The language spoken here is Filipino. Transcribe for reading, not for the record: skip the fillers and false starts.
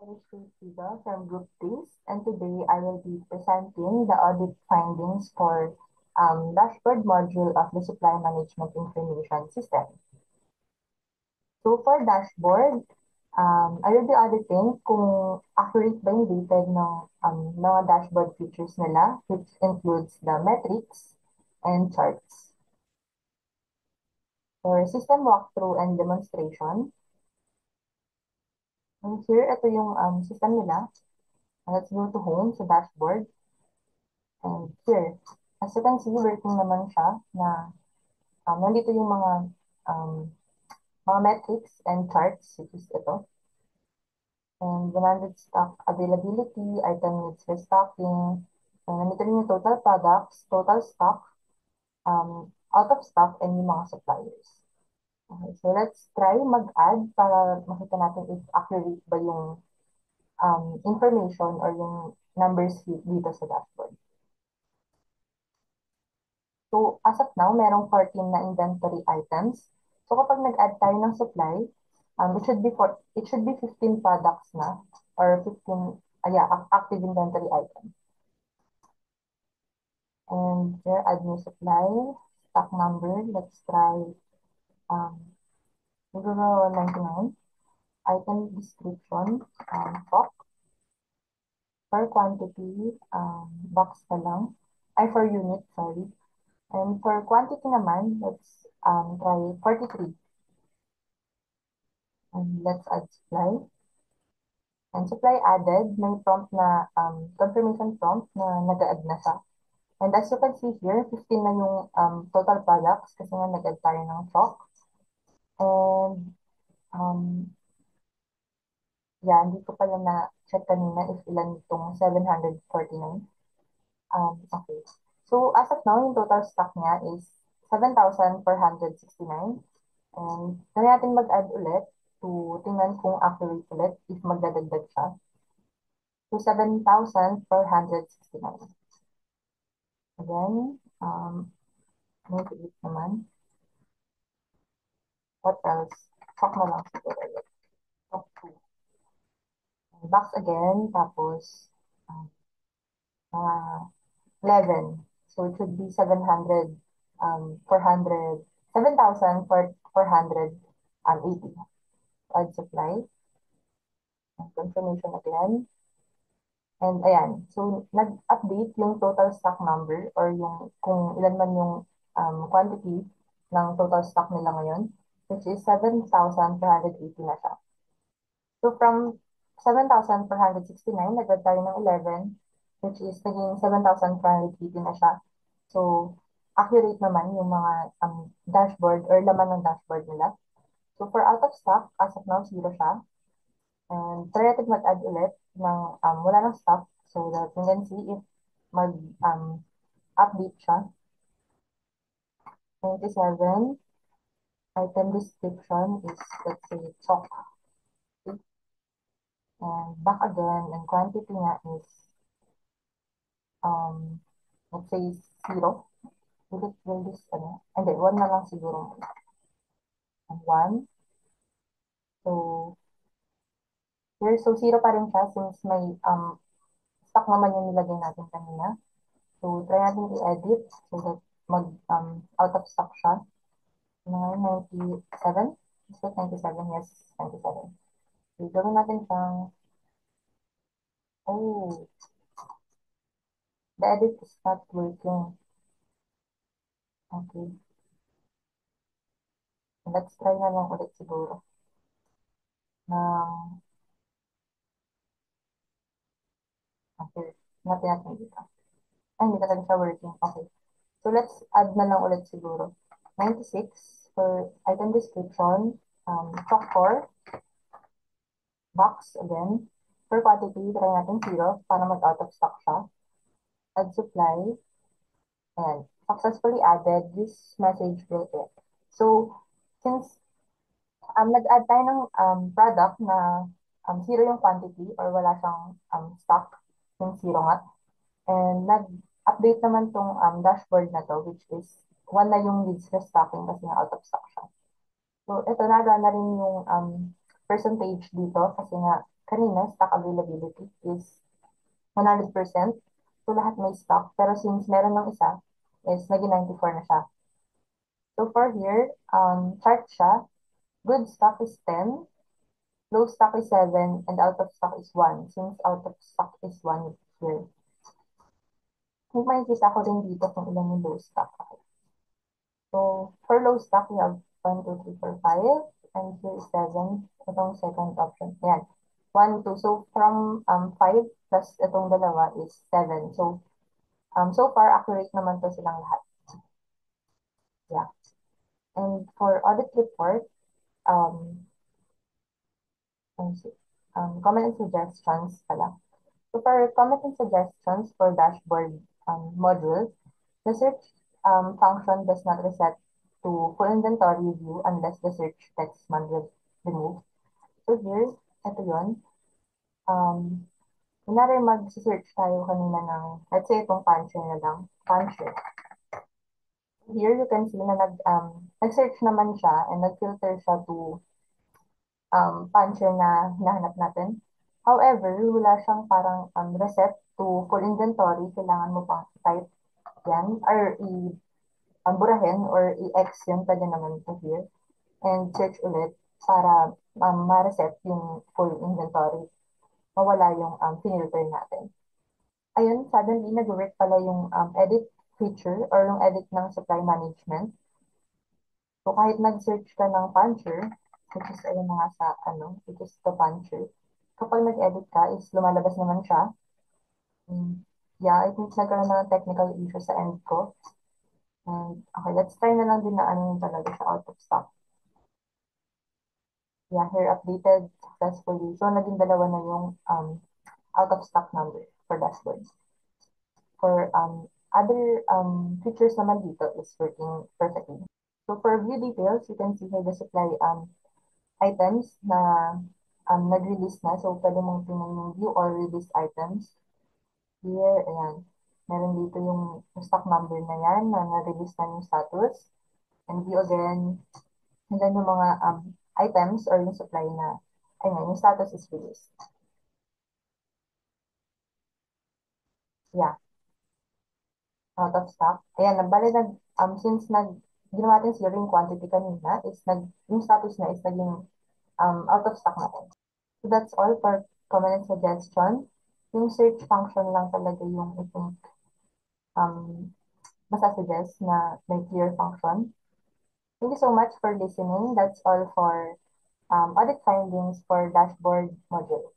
I'm Shrutika from Group Trees, and today I will be presenting the audit findings for dashboard module of the Supply Management Information System. So for dashboard, I will be auditing kung accurate ba yung data ng mga dashboard features nila, which includes the metrics and charts. For system walkthrough and demonstration, and here, ito yung system nila. Let's go to home sa dashboard. And here, as you can see, working naman siya na nandito yung mga metrics and charts, which is ito. And demanded stock availability, item needs restocking, and nandito rin yung total products, total stock, out of stock, and yung mga suppliers. Okay, so let's try mag-add para makita natin if accurate ba yung information or yung numbers dito sa dashboard. So, as of now, merong 14 na inventory items. So, kapag nag-add tayo ng supply, it should be 15 products na or 15, active inventory items. And here, add new supply, stock number. Let's try, siguro 99. Item description, stock. For quantity, box pa lang. Ay, for unit, sorry. And for quantity naman, let's try 43. And let's add supply. And supply added, may prompt na confirmation prompt na nag-add na siya. And as you can see here, 15 na yung total products kasi nga nag-add tayo ng stock. And hindi ko pala na-check kanina if ilan itong 749. Okay. So, as of now, yung total stock niya is 7,469. And kaya natin mag-add ulit to tingnan kung accurate ulit if magdadagdag siya to 7,469. Again, may ulit naman. What else? Stock na lang siguro ulit. Stock 2. Box again, tapos uh, 11. So it should be 700, 400, 7,480. Add supply. And confirmation again. And ayan, so nag-update yung total stock number or yung kung ilan man yung quantity ng total stock nila ngayon, which is 7,480 na siya. So from 7,469, nag-add tayo ng 11, which is naging 7,480 na siya. So, accurate naman yung mga dashboard or laman ng dashboard nila. So, for out of stock, as of now, 0 siya. And try natin mag-add ulit ng wala ng stock so that you can see if mag-update siya. 97, item description is, let's say, chalk. And back again, and quantity niya is, let's say, 0. Will this, and then 1 na lang siguro muna. And 1. So, here, so 0 pa rin siya since may stock naman yung nilagay natin kanina. So, try natin i-edit so that out of stock siya. 97? Is that 97? Yes, 97. So, gawin natin siyang, oh, the edit is not working. Okay. Let's try na lang ulit siguro. Okay. Natin dito. Ay, hindi talaga siya working. Okay. So, let's add na lang ulit siguro. 96 for item description. Stock 4. Box again. For quantity, try natin 0 para mag-out of stock siya. Add supply. And successfully added, this message will hit. So, since nag-add tayo ng product na 0 yung quantity or wala siyang stock, yung 0 nga, and nag-update naman tong dashboard na to, which is 1 na yung leads restocking kasi nga out of stock siya. So, ito na rin yung percentage dito kasi nga kanina, stock availability is 100%. So, lahat may stock. Pero since meron ng isa, is naging 94 na siya. So, for here, chart siya. Good stock is 10, low stock is 7, and out of stock is 1. Since out of stock is 1 here. Kung makikita ko rin dito kung ilan yung low stock. So, for low stock, we have 1, 2, 3, 4, 5. And here is 7. Itong second option. Ayan. 1, 2. So, from 5 plus itong dalawa is 7. So, so far, accurate naman to silang lahat. Yeah. And for audit report, um, let see. Comment and suggestions pala. So for comment and suggestions for dashboard module, the search function does not reset to full inventory view unless the search text man removed. So here, ito yun. Kunwari mag-search tayo kanina ng, let's say itong puncher na lang, puncher. Here you can see na nag-search naman siya and nag-filter siya to puncher na hinahanap natin. However, wala siyang parang reset to full inventory. Kailangan mo pang type yan or burahin or i-X yun. Pwede naman ito here. And search ulit para ma-reset yung full inventory. Mawala yung finilter natin. Ayun, suddenly nag-work pala yung edit feature or yung edit ng supply management. So kahit nag-search ka ng puncher, which is ayun na nga sa which is the puncher, kapag nag-edit ka is lumalabas naman siya. Yeah, I think nagkaroon na ng technical issue sa end ko. And okay, let's try na lang din na ano yung talaga sa out of stock. Yeah, here updated successfully. So naging dalawa na yung out of stock number for dashboards. For other features naman dito is working perfectly. So for view details, you can see here the supply items na nag-release na. So, pwede mong tingnan yung view all released items. Here, ayan. Meron dito yung stock number na yan na na-release na yung status. And view again, and then yung mga items or yung supply na, ayun, yung status is released. Yeah, out of stock. Ayan, nabali since ginawa natin zeroing quantity kanina, yung status na is naging out of stock natin. So that's all for comment and suggestion. Yung search function lang talaga yung I think masasuggest na may clear function. Thank you so much for listening. That's all for audit findings for dashboard module.